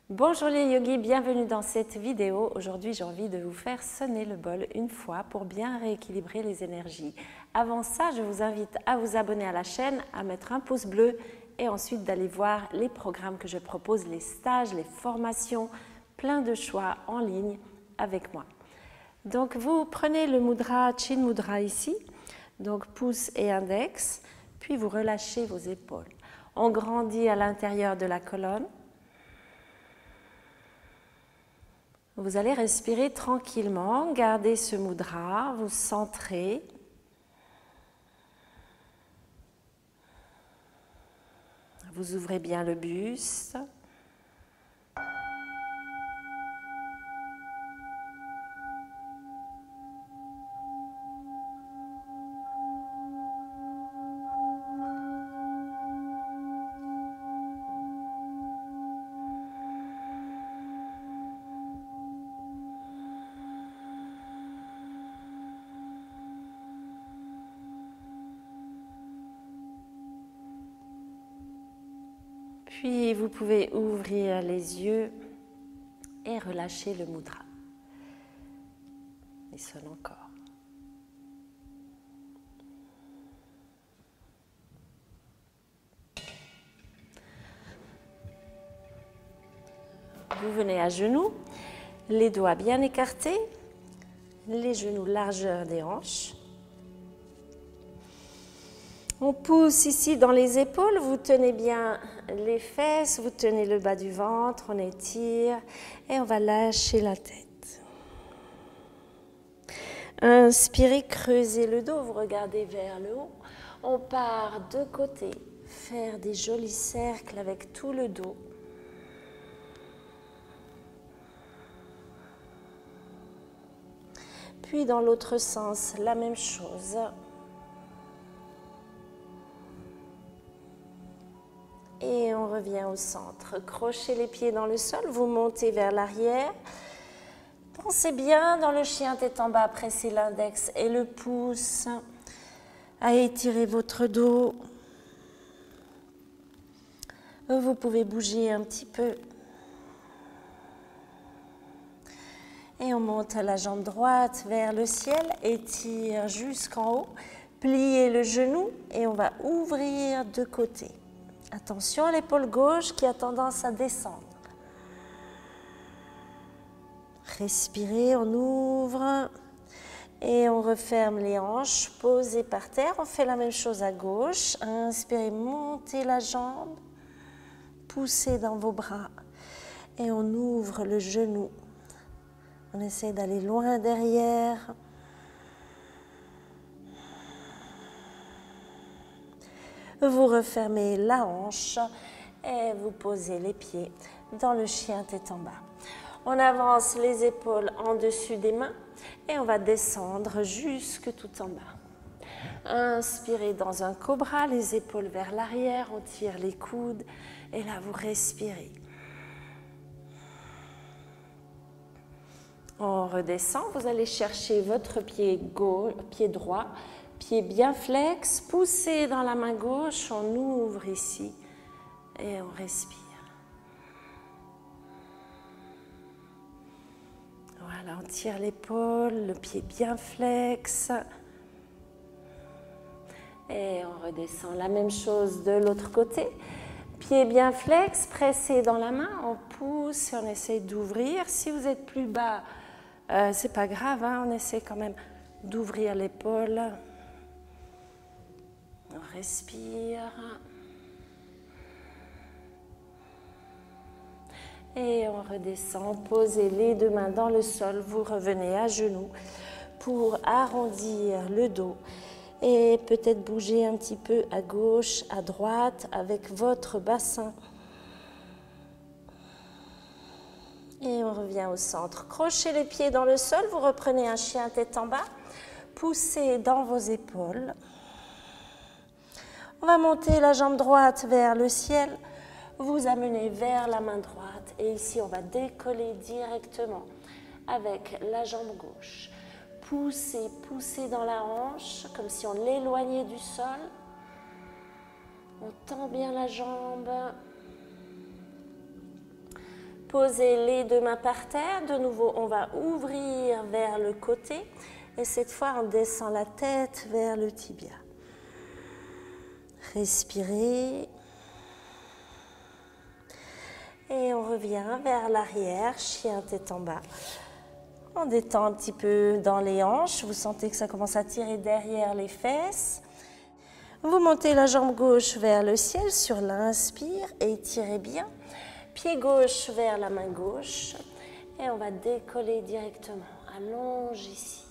Bonjour les yogis, bienvenue dans cette vidéo. Aujourd'hui, j'ai envie de vous faire sonner le bol une fois pour bien rééquilibrer les énergies. Avant ça, je vous invite à vous abonner à la chaîne, à mettre un pouce bleu et ensuite d'aller voir les programmes que je propose, les stages, les formations, plein de choix en ligne avec moi. Donc, vous prenez le mudra, Chin Mudra ici, donc pouce et index, puis vous relâchez vos épaules. On grandit à l'intérieur de la colonne. Vous allez respirer tranquillement, gardez ce mudra, vous centrez. Vous ouvrez bien le buste. Puis vous pouvez ouvrir les yeux et relâcher le mudra. Il sonne encore. Vous venez à genoux, les doigts bien écartés, les genoux largeur des hanches. On pousse ici dans les épaules, vous tenez bien les fesses, vous tenez le bas du ventre, on étire et on va lâcher la tête. Inspirez, creusez le dos, vous regardez vers le haut. On part de côté, faire des jolis cercles avec tout le dos. Puis dans l'autre sens, la même chose. Et on revient au centre. Crochez les pieds dans le sol, vous montez vers l'arrière. Pensez bien dans le chien tête en bas, pressez l'index et le pouce à étirer votre dos. Vous pouvez bouger un petit peu. Et on monte la jambe droite vers le ciel, étire jusqu'en haut. Pliez le genou et on va ouvrir de côté. Attention à l'épaule gauche qui a tendance à descendre. Respirez, on ouvre et on referme les hanches, posez par terre. On fait la même chose à gauche. Inspirez, montez la jambe, poussez dans vos bras et on ouvre le genou. On essaie d'aller loin derrière. Vous refermez la hanche et vous posez les pieds dans le chien tête en bas. On avance les épaules en dessus des mains et on va descendre jusque tout en bas. Inspirez dans un cobra, les épaules vers l'arrière, on tire les coudes et là vous respirez. On redescend, vous allez chercher votre pied gauche, pied droit, pied bien flex, poussez dans la main gauche, on ouvre ici et on respire. Voilà, on tire l'épaule, le pied bien flex. Et on redescend, la même chose de l'autre côté. Pied bien flex, pressé dans la main, on pousse et on essaie d'ouvrir. Si vous êtes plus bas, c'est pas grave, hein, on essaie quand même d'ouvrir l'épaule. On respire. Et on redescend, posez les deux mains dans le sol, vous revenez à genoux pour arrondir le dos et peut-être bouger un petit peu à gauche, à droite avec votre bassin. Et on revient au centre. Crochez les pieds dans le sol, vous reprenez un chien tête en bas, poussez dans vos épaules. On va monter la jambe droite vers le ciel, vous amenez vers la main droite et ici on va décoller directement avec la jambe gauche. Poussez, poussez dans la hanche comme si on l'éloignait du sol. On tend bien la jambe. Posez les deux mains par terre. De nouveau, on va ouvrir vers le côté. Et cette fois, on descend la tête vers le tibia. Respirez. Et on revient vers l'arrière, chien tête en bas. On détend un petit peu dans les hanches. Vous sentez que ça commence à tirer derrière les fesses. Vous montez la jambe gauche vers le ciel sur l'inspire et étirez bien. Pied gauche vers la main gauche. Et on va décoller directement. Allonge ici.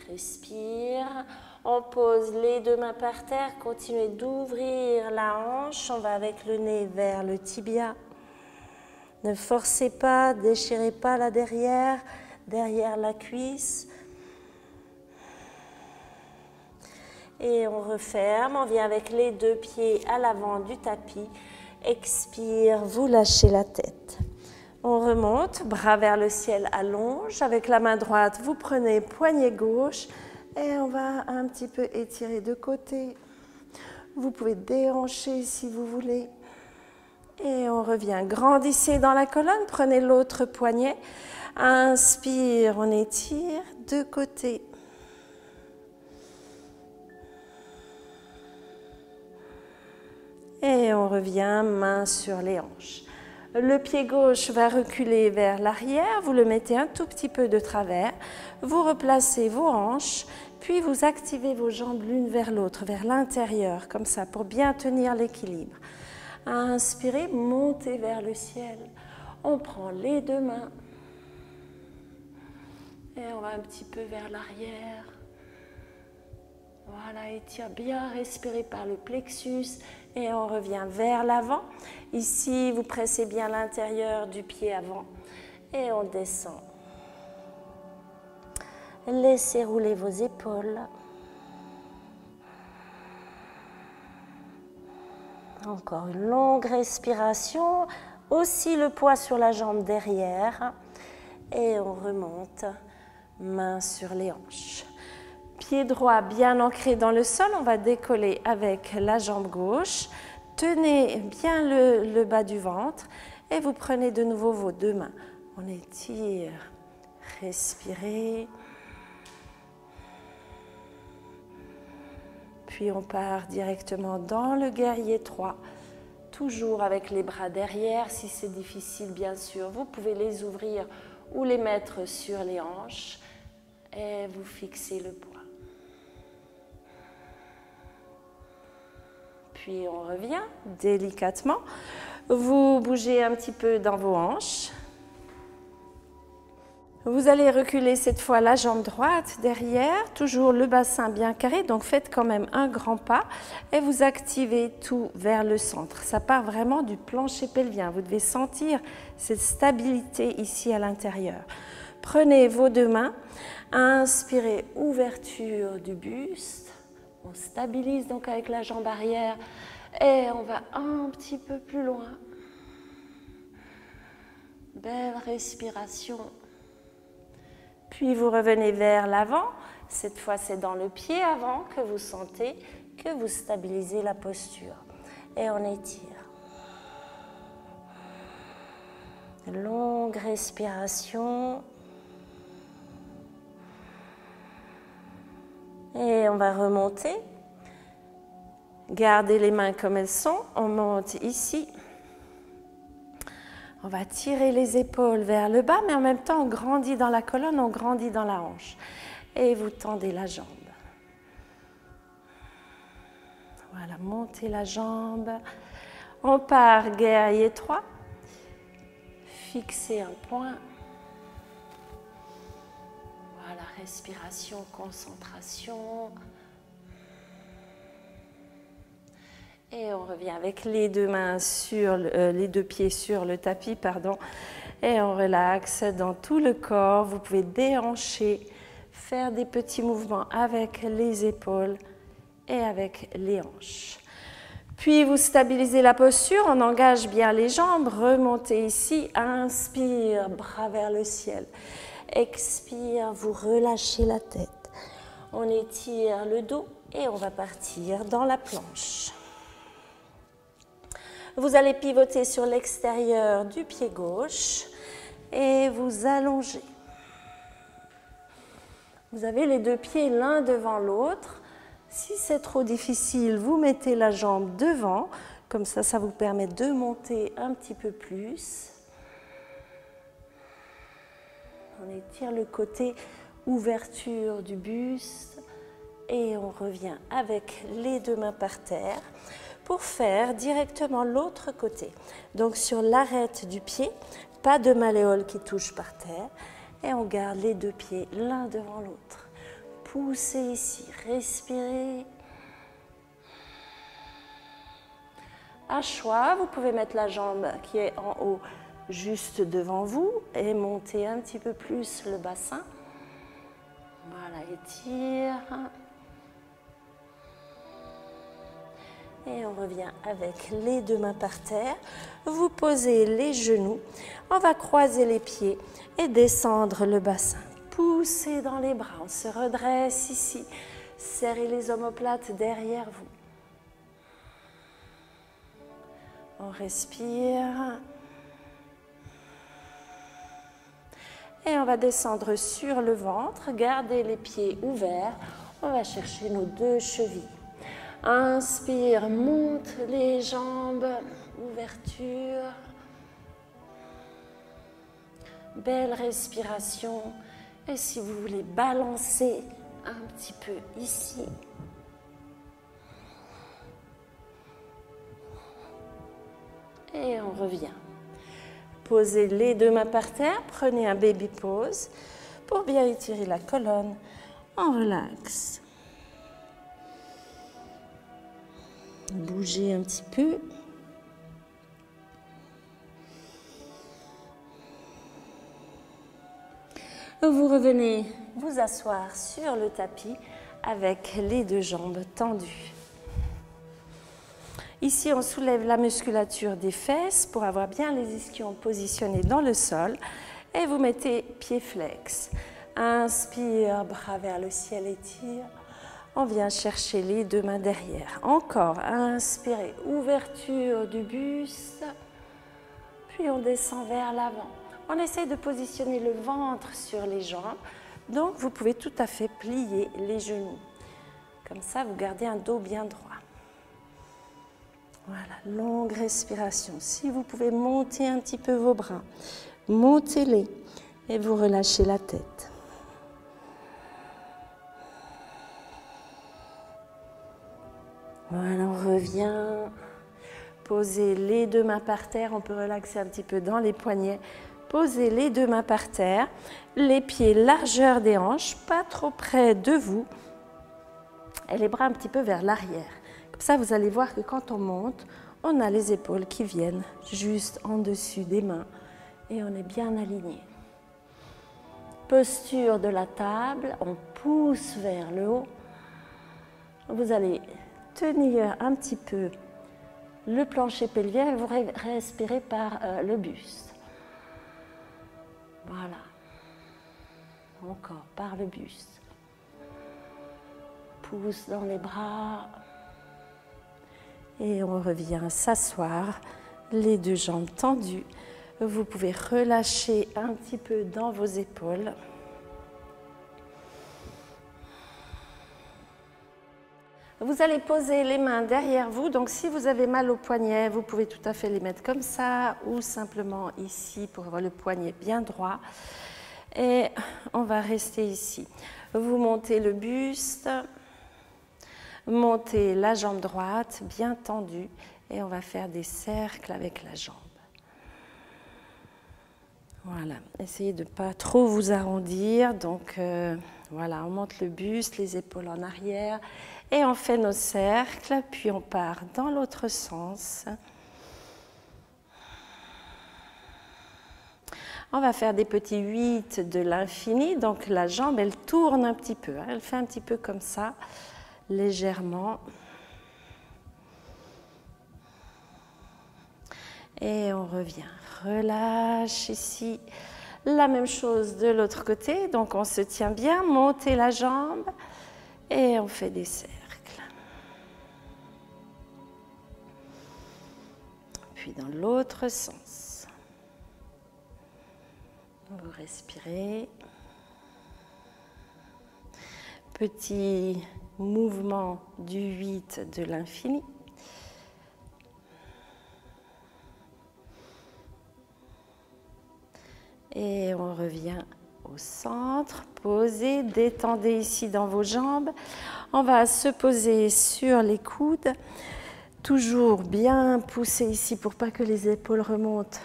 Respire. On pose les deux mains par terre. Continuez d'ouvrir la hanche. On va avec le nez vers le tibia. Ne forcez pas, déchirez pas là derrière la cuisse. Et on referme, on vient avec les deux pieds à l'avant du tapis. Expire, vous lâchez la tête. On remonte, bras vers le ciel, allonge. Avec la main droite, vous prenez poignet gauche et on va un petit peu étirer de côté. Vous pouvez déhancher si vous voulez. Et on revient, grandissez dans la colonne, prenez l'autre poignet. Inspire, on étire de côté. Et on revient, main sur les hanches. Le pied gauche va reculer vers l'arrière, vous le mettez un tout petit peu de travers. Vous replacez vos hanches, puis vous activez vos jambes l'une vers l'autre, vers l'intérieur, comme ça, pour bien tenir l'équilibre. Inspirez, montez vers le ciel. On prend les deux mains et on va un petit peu vers l'arrière. Voilà, étire bien, respirez par le plexus et on revient vers l'avant. Ici, vous pressez bien l'intérieur du pied avant et on descend. Laissez rouler vos épaules. Encore une longue respiration, aussi le poids sur la jambe derrière et on remonte, main sur les hanches. Pied droit bien ancré dans le sol, on va décoller avec la jambe gauche. Tenez bien le bas du ventre et vous prenez de nouveau vos deux mains. On étire, respirez. Puis on part directement dans le guerrier 3, toujours avec les bras derrière. Si c'est difficile, bien sûr, vous pouvez les ouvrir ou les mettre sur les hanches et vous fixez le poids. Puis on revient délicatement. Vous bougez un petit peu dans vos hanches. Vous allez reculer cette fois la jambe droite derrière, toujours le bassin bien carré, donc faites quand même un grand pas et vous activez tout vers le centre. Ça part vraiment du plancher pelvien, vous devez sentir cette stabilité ici à l'intérieur. Prenez vos deux mains, inspirez, ouverture du buste, on stabilise donc avec la jambe arrière et on va un petit peu plus loin. Belle respiration. Puis vous revenez vers l'avant. Cette fois, c'est dans le pied avant que vous sentez que vous stabilisez la posture. Et on étire. Longue respiration. Et on va remonter. Gardez les mains comme elles sont. On monte ici. On va tirer les épaules vers le bas, mais en même temps, on grandit dans la colonne, on grandit dans la hanche. Et vous tendez la jambe. Voilà, montez la jambe. On part, guerrier 3. Fixez un point. Voilà, respiration, concentration. Et on revient avec les deux mains sur les deux pieds sur le tapis, et on relaxe dans tout le corps. Vous pouvez déhancher, faire des petits mouvements avec les épaules et avec les hanches. Puis vous stabilisez la posture, on engage bien les jambes, remontez ici, inspire, bras vers le ciel. Expire, vous relâchez la tête. On étire le dos et on va partir dans la planche. Vous allez pivoter sur l'extérieur du pied gauche et vous allongez. Vous avez les deux pieds l'un devant l'autre. Si c'est trop difficile, vous mettez la jambe devant. Comme ça vous permet de monter un petit peu plus. On étire le côté ouverture du buste et on revient avec les deux mains par terre pour faire directement l'autre côté. Donc sur l'arête du pied, pas de malléole qui touche par terre et on garde les deux pieds l'un devant l'autre. Poussez ici, respirez. À choix, vous pouvez mettre la jambe qui est en haut juste devant vous et monter un petit peu plus le bassin. Voilà, étire. Et on revient avec les deux mains par terre. Vous posez les genoux. On va croiser les pieds et descendre le bassin. Poussez dans les bras. On se redresse ici. Serrez les omoplates derrière vous. On respire. Et on va descendre sur le ventre. Gardez les pieds ouverts. On va chercher nos deux chevilles. Inspire, monte les jambes, ouverture. Belle respiration. Et si vous voulez balancer un petit peu ici. Et on revient. Posez les deux mains par terre, prenez un baby pose pour bien étirer la colonne. On relaxe. Bougez un petit peu. Vous revenez vous asseoir sur le tapis avec les deux jambes tendues. Ici, on soulève la musculature des fesses pour avoir bien les ischions positionnés dans le sol. Et vous mettez pied flex. Inspire, bras vers le ciel, étire. On vient chercher les deux mains derrière. Encore, inspirez, ouverture du buste. Puis on descend vers l'avant. On essaye de positionner le ventre sur les jambes. Donc, vous pouvez tout à fait plier les genoux. Comme ça, vous gardez un dos bien droit. Voilà, longue respiration. Si vous pouvez monter un petit peu vos bras, montez-les et vous relâchez la tête. Voilà, on revient. Posez les deux mains par terre. On peut relaxer un petit peu dans les poignets. Posez les deux mains par terre. Les pieds largeur des hanches, pas trop près de vous. Et les bras un petit peu vers l'arrière. Comme ça, vous allez voir que quand on monte, on a les épaules qui viennent juste en dessus des mains. Et on est bien aligné. Posture de la table. On pousse vers le haut. Vous allez tenir un petit peu le plancher pelvien et vous respirez par le buste. Voilà. Encore par le buste. Pousse dans les bras. Et on revient s'asseoir, les deux jambes tendues. Vous pouvez relâcher un petit peu dans vos épaules. Vous allez poser les mains derrière vous. Donc, si vous avez mal au poignet, vous pouvez tout à fait les mettre comme ça ou simplement ici pour avoir le poignet bien droit. Et on va rester ici. Vous montez le buste, montez la jambe droite bien tendue et on va faire des cercles avec la jambe. Voilà, essayez de ne pas trop vous arrondir. Donc, voilà, on monte le buste, les épaules en arrière. Et on fait nos cercles, puis on part dans l'autre sens. On va faire des petits 8 de l'infini. Donc la jambe, elle tourne un petit peu. Elle fait un petit peu comme ça, légèrement. Et on revient. Relâche ici. La même chose de l'autre côté. Donc on se tient bien, montez la jambe et on fait des cercles. puis dans l'autre sens. Vous respirez. Petit mouvement du 8 de l'infini. Et on revient au centre. Posez, détendez ici dans vos jambes. On va se poser sur les coudes. Toujours bien pousser ici pour pas que les épaules remontent.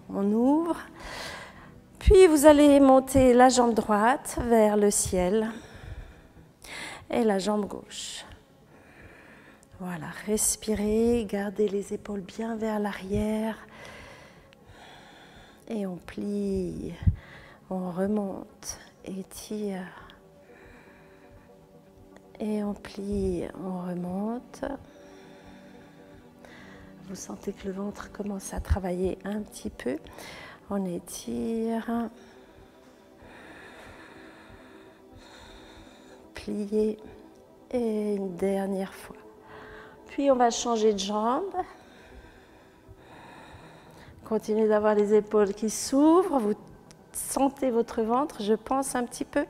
On ouvre. Puis vous allez monter la jambe droite vers le ciel et la jambe gauche. Voilà, respirez, gardez les épaules bien vers l'arrière. Et on plie, on remonte, étire. Et on plie, on remonte. Vous sentez que le ventre commence à travailler un petit peu. On étire. Plier. Et une dernière fois. Puis on va changer de jambe. Continuez d'avoir les épaules qui s'ouvrent. Vous sentez votre ventre, je pense, un petit peu.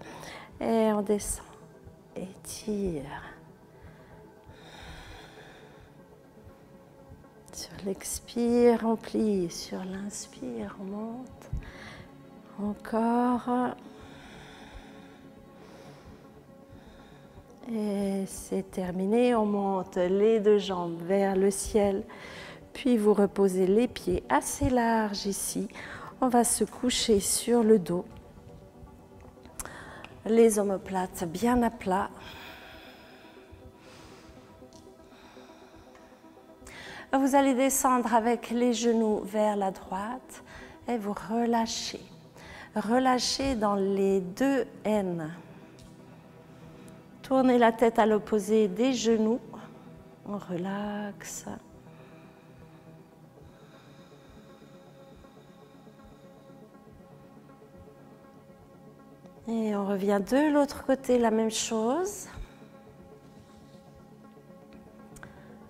Et on descend. Étire. Sur l'expire, on plie. Sur l'inspire, on monte. Encore. Et c'est terminé. On monte les deux jambes vers le ciel. Puis vous reposez les pieds assez larges ici. On va se coucher sur le dos. Les omoplates bien à plat. Vous allez descendre avec les genoux vers la droite et vous relâchez. Relâchez dans les deux N. Tournez la tête à l'opposé des genoux. On relaxe. Et on revient de l'autre côté, la même chose.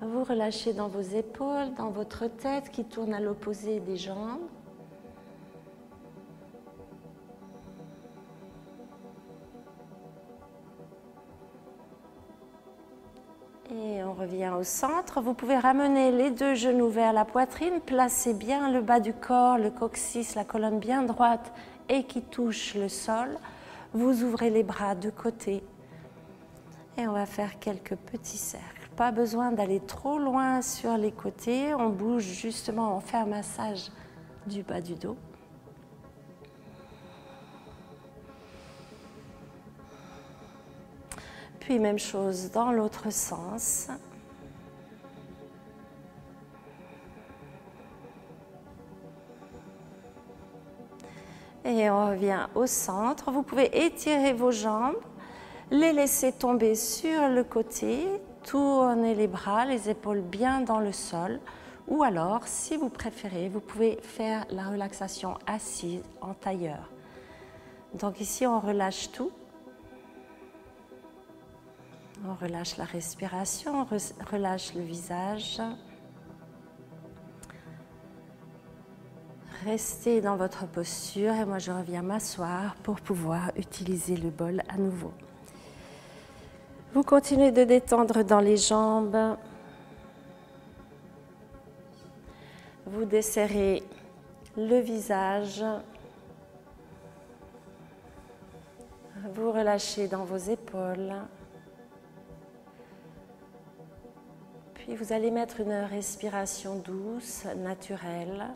Vous relâchez dans vos épaules, dans votre tête qui tourne à l'opposé des jambes. Et on revient au centre. Vous pouvez ramener les deux genoux vers la poitrine, placez bien le bas du corps, le coccyx, la colonne bien droite et qui touche le sol. Vous ouvrez les bras de côté et on va faire quelques petits cercles. Pas besoin d'aller trop loin sur les côtés. On bouge justement, on fait un massage du bas du dos. Puis même chose dans l'autre sens. Et on revient au centre. Vous pouvez étirer vos jambes, les laisser tomber sur le côté, tourner les bras, les épaules bien dans le sol. Ou alors, si vous préférez, vous pouvez faire la relaxation assise en tailleur. Donc ici, on relâche tout. On relâche la respiration, on relâche le visage. Restez dans votre posture et moi je reviens m'asseoir pour pouvoir utiliser le bol à nouveau. Vous continuez de détendre dans les jambes. Vous desserrez le visage. Vous relâchez dans vos épaules. Puis vous allez mettre une respiration douce, naturelle.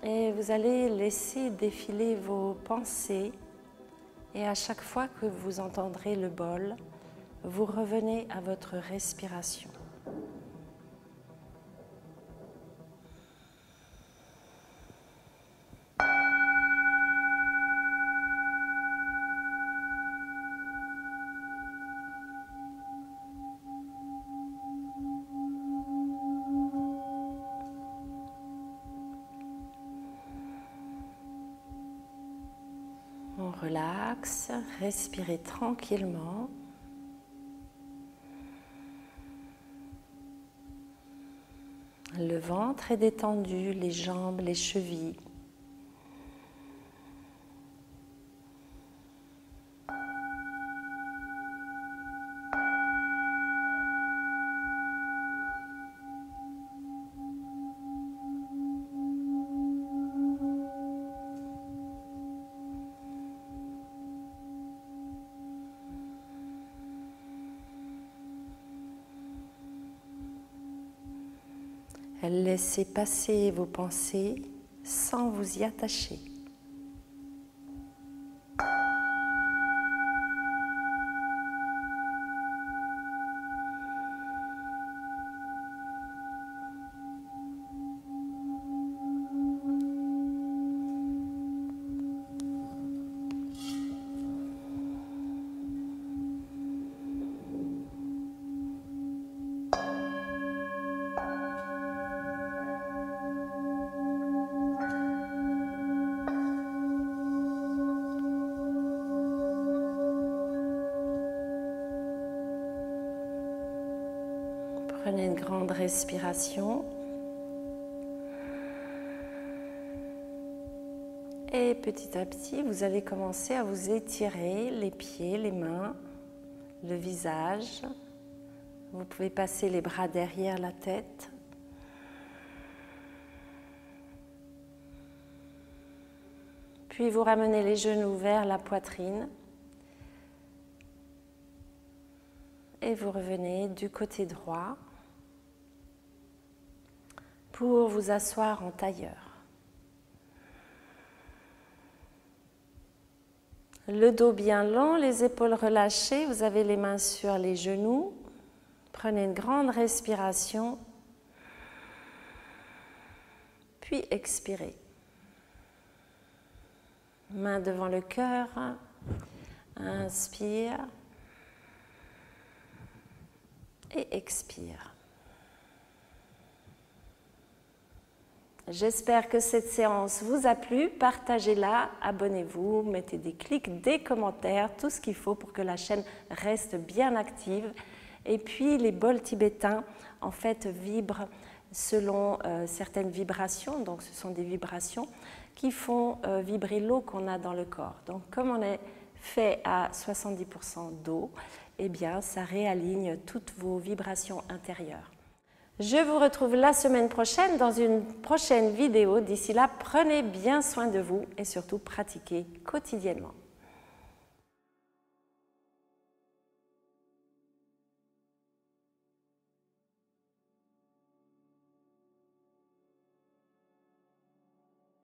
Et vous allez laisser défiler vos pensées. Et à chaque fois que vous entendrez le bol, vous revenez à votre respiration. On relaxe, respirez tranquillement. Le ventre est détendu, les jambes, les chevilles. Laissez passer vos pensées sans vous y attacher. Prenez une grande respiration et petit à petit, vous allez commencer à vous étirer les pieds, les mains, le visage. Vous pouvez passer les bras derrière la tête. Puis vous ramenez les genoux vers la poitrine. Et vous revenez du côté droit pour vous asseoir en tailleur. Le dos bien long, les épaules relâchées, vous avez les mains sur les genoux. Prenez une grande respiration, puis expirez. Main devant le cœur, inspire et expire. J'espère que cette séance vous a plu. Partagez-la, abonnez-vous, mettez des clics, des commentaires, tout ce qu'il faut pour que la chaîne reste bien active. Et puis les bols tibétains, en fait, vibrent selon certaines vibrations. Donc ce sont des vibrations qui font vibrer l'eau qu'on a dans le corps. Donc comme on est fait à 70% d'eau, eh bien ça réaligne toutes vos vibrations intérieures. Je vous retrouve la semaine prochaine dans une prochaine vidéo. D'ici là, prenez bien soin de vous et surtout pratiquez quotidiennement.